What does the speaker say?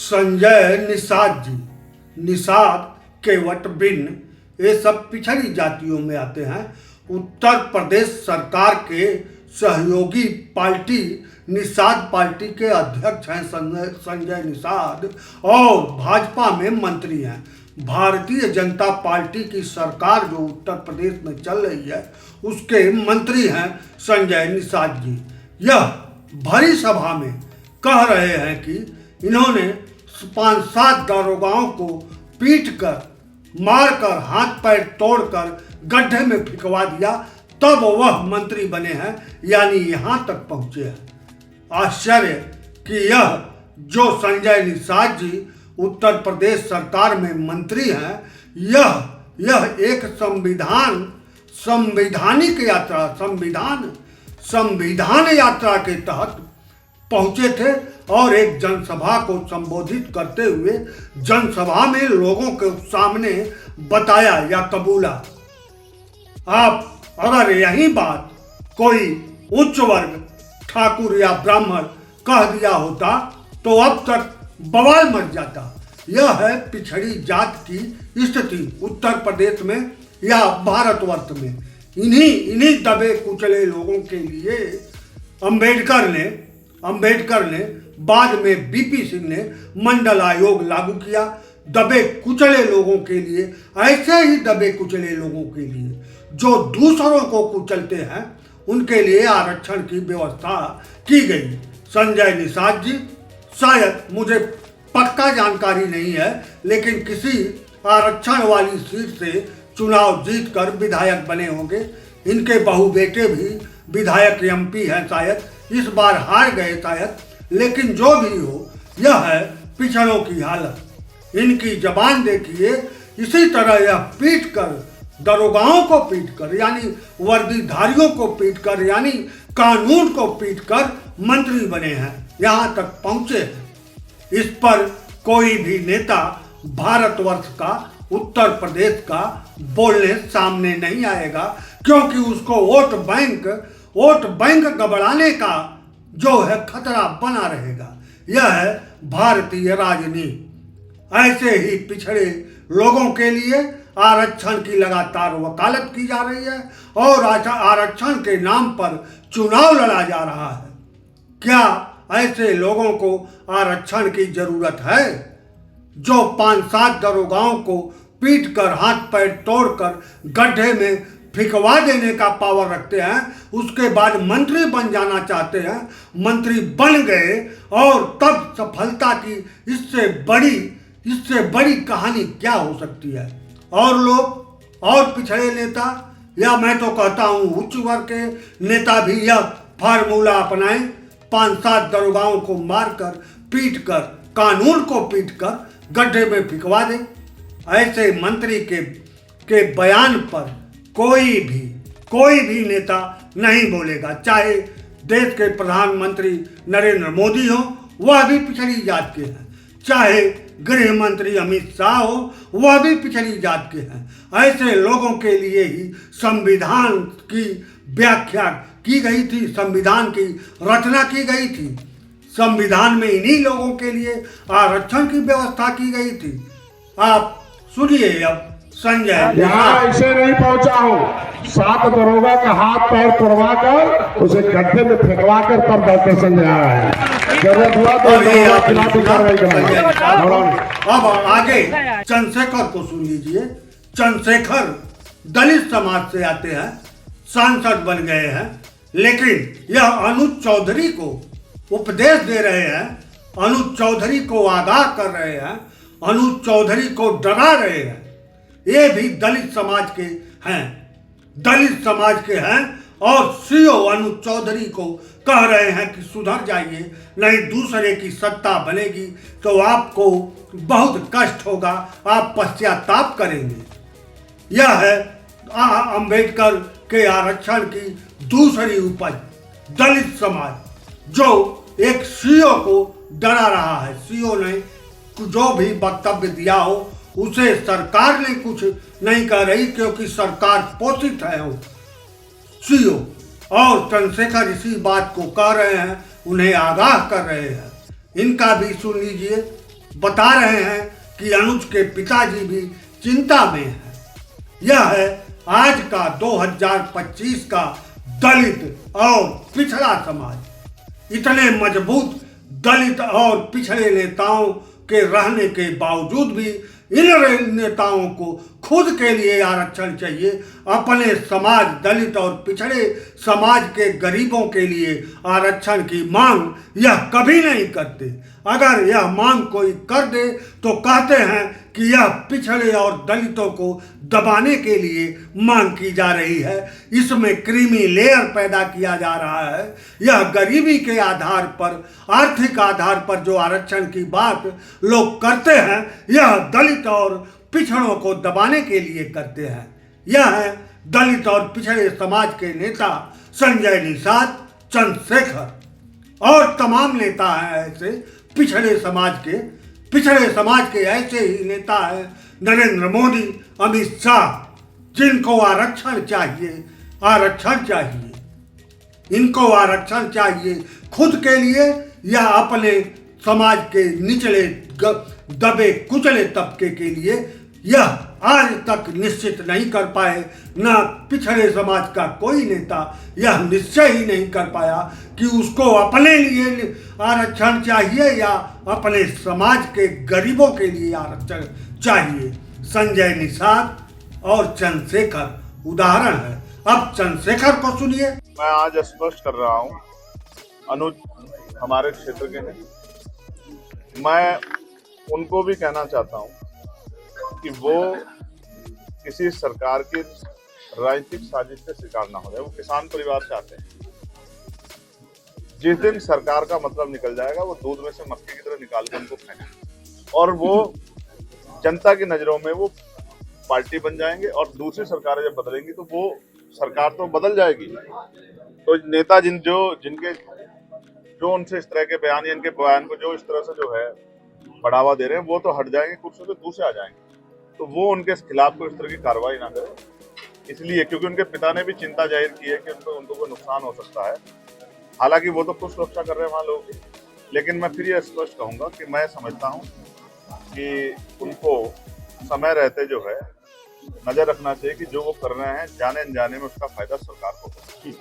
संजय निषाद जी, निषाद, केवट, बिन, ये सब पिछड़ी जातियों में आते हैं। उत्तर प्रदेश सरकार के सहयोगी पार्टी निषाद पार्टी के अध्यक्ष हैं संजय निषाद और भाजपा में मंत्री हैं। भारतीय जनता पार्टी की सरकार जो उत्तर प्रदेश में चल रही है उसके मंत्री हैं संजय निषाद जी। यह भरी सभा में कह रहे हैं कि इन्होंने 5-7 दारोगाओं को पीटकर, मारकर, हाथ पैर तोड़कर गड्ढे में फिकवा दिया, तब वह मंत्री बने हैं, यानी यहाँ तक पहुँचे हैं। आश्चर्य कि यह जो संजय निषाद जी उत्तर प्रदेश सरकार में मंत्री हैं, यह एक संवैधानिक यात्रा, संविधान यात्रा के तहत पहुंचे थे और एक जनसभा को संबोधित करते हुए जनसभा में लोगों के सामने बताया या कबूला। आप अगर यही बात कोई उच्च वर्ग, ठाकुर या ब्राह्मण कह दिया होता तो अब तक बवाल मच जाता। यह है पिछड़ी जात की स्थिति उत्तर प्रदेश में या भारतवर्ष में। इन्हीं दबे कुचले लोगों के लिए अंबेडकर ने बाद में बीपी सिंह ने मंडल आयोग लागू किया। दबे कुचले लोगों के लिए, ऐसे ही दबे कुचले लोगों के लिए जो दूसरों को कुचलते हैं, उनके लिए आरक्षण की व्यवस्था की गई। संजय निषाद जी, शायद मुझे पक्का जानकारी नहीं है, लेकिन किसी आरक्षण वाली सीट से चुनाव जीतकर विधायक बने होंगे। इनके बहू बेटे भी विधायक एमपी हैं, शायद इस बार हार गए शायद। लेकिन जो भी हो, यह है पिछड़ों की हालत। इनकी जबान देखिए। इसी तरह यह पीटकर, दरोगाओं को पीटकर, यानी वर्दीधारियों को पीटकर, यानी कानून को पीटकर मंत्री बने हैं, यहाँ तक पहुँचे हैं। इस पर कोई भी नेता भारतवर्ष का, उत्तर प्रदेश का बोलने सामने नहीं आएगा, क्योंकि उसको वोट बैंक गबड़ाने का जो है खतरा बना रहेगा। यह है भारतीय राजनीति। ऐसे ही पिछड़े लोगों के लिए आरक्षण की लगातार वकालत की जा रही है और आरक्षण के नाम पर चुनाव लड़ा जा रहा है। क्या ऐसे लोगों को आरक्षण की जरूरत है? जो 5-7 दरोगाओं को पीटकर, हाथ पैर तोड़कर गड्ढे में फिकवा देने का पावर रखते हैं, उसके बाद मंत्री बन जाना चाहते हैं, मंत्री बन गए और तब सफलता की इससे बड़ी कहानी क्या हो सकती है? और लोग और पिछड़े नेता, या मैं तो कहता हूँ उच्च वर्ग के नेता भी यह फार्मूला अपनाएं, 5-7 दरोगाओं को मारकर, पीटकर, कानून को पीटकर गड्ढे में फिकवा दें। ऐसे मंत्री के बयान पर कोई भी नेता नहीं बोलेगा। चाहे देश के प्रधानमंत्री नरेंद्र मोदी हो, वह भी पिछड़ी जात के हैं। चाहे गृह मंत्री अमित शाह हो, वह भी पिछड़ी जात के हैं। ऐसे लोगों के लिए ही संविधान की व्याख्या की गई थी, संविधान की रचना की गई थी। संविधान में इन्हीं लोगों के लिए आरक्षण की व्यवस्था की गई थी। आप सुनिए अब संजय। यहाँ ऐसे नहीं पहुंचा हूँ। 7 दरोगा का हाथ पैर तोड़वा कर उसे गड्ढे में फेंकवा कर तब डॉक्टर संजय आया है। जरूरत हुआ तो कार्रवाई करेंगे। अब आगे चंद्रशेखर को सुन लीजिए। चंद्रशेखर दलित समाज से आते हैं, सांसद बन गए हैं, लेकिन यह अनुज चौधरी को उपदेश दे रहे हैं, अनुज चौधरी को आगाह कर रहे हैं, अनुज चौधरी को डरा रहे हैं। ये भी दलित समाज के हैं और सीओ अनुज चौधरी को कह रहे हैं कि सुधर जाइए, नहीं दूसरे की सत्ता बनेगी तो आपको बहुत कष्ट होगा, आप पश्चाताप करेंगे। यह है अंबेडकर के आरक्षण की दूसरी उपज। दलित समाज जो एक सीओ को डरा रहा है, सीओ ने जो भी वक्तव्य दिया हो उसे सरकार ने कुछ नहीं कह रही, क्योंकि सरकार पोषित है वो सीओ। और चंद्रशेखर इसी बात को कह रहे हैं, उन्हें आगाह कर रहे हैं। इनका भी सुन लीजिए। बता रहे हैं कि अनुज के पिताजी भी चिंता में हैं। यह है आज का 2025 का दलित और पिछड़ा समाज। इतने मजबूत दलित और पिछड़े नेताओं के रहने के बावजूद भी इन नेताओं को खुद के लिए आरक्षण चाहिए, अपने समाज दलित और पिछड़े समाज के गरीबों के लिए आरक्षण की मांग यह कभी नहीं करते। अगर यह मांग कोई कर दे तो कहते हैं कि यह पिछड़े और दलितों को दबाने के लिए मांग की जा रही है, इसमें क्रीमी लेयर पैदा किया जा रहा है। यह गरीबी के आधार पर, आर्थिक आधार पर जो आरक्षण की बात लोग करते हैं, यह दलित और पिछड़ों को दबाने के लिए करते हैं। यह है दलित और पिछड़े समाज के नेता संजय निषाद, चंद्रशेखर और तमाम नेता हैं ऐसे पिछड़े समाज के ऐसे ही नेता हैं नरेंद्र मोदी, अमित शाह, जिनको आरक्षण चाहिए। इनको आरक्षण चाहिए खुद के लिए या अपने समाज के निचले दबे कुचले तबके के लिए। यह आज तक निश्चित नहीं कर पाए, न पिछड़े समाज का कोई नेता यह निश्चय ही नहीं कर पाया कि उसको अपने लिए आरक्षण चाहिए या अपने समाज के गरीबों के लिए आरक्षण चाहिए। संजय निषाद और चंद्रशेखर उदाहरण है। अब चंद्रशेखर को सुनिए। मैं आज स्पष्ट कर रहा हूं, अनुज हमारे क्षेत्र के हैं। मैं उनको भी कहना चाहता हूं कि वो किसी सरकार की राजनीतिक साजिश के शिकार ना हो जाए। वो किसान परिवार चाहते हैं। जिस दिन सरकार का मतलब निकल जाएगा, वो दूध में से मक्खी की तरह निकाल के उनको फेंकें और वो जनता की नजरों में वो पार्टी बन जाएंगे। और दूसरी सरकारें जब बदलेंगी तो वो सरकार तो बदल जाएगी। तो नेता जो उनसे इस तरह के बयान या इनके बयान को जो इस तरह से जो है बढ़ावा दे रहे हैं, वो तो हट जाएंगे कुर्सी पे, दूसरे आ जाएंगे। तो वो उनके खिलाफ कोई इस तरह की कार्रवाई ना करे, इसलिए क्योंकि उनके पिता ने भी चिंता जाहिर की है कि उनको कोई नुकसान हो सकता है। हालांकि वो तो खुद सुरक्षा कर रहे हैं वहाँ लोगों की, लेकिन मैं फिर ये स्पष्ट कहूंगा कि मैं समझता हूँ कि उनको समय रहते जो है नजर रखना चाहिए कि जो वो कर रहे हैं जाने अनजाने में उसका फायदा सरकार को हो।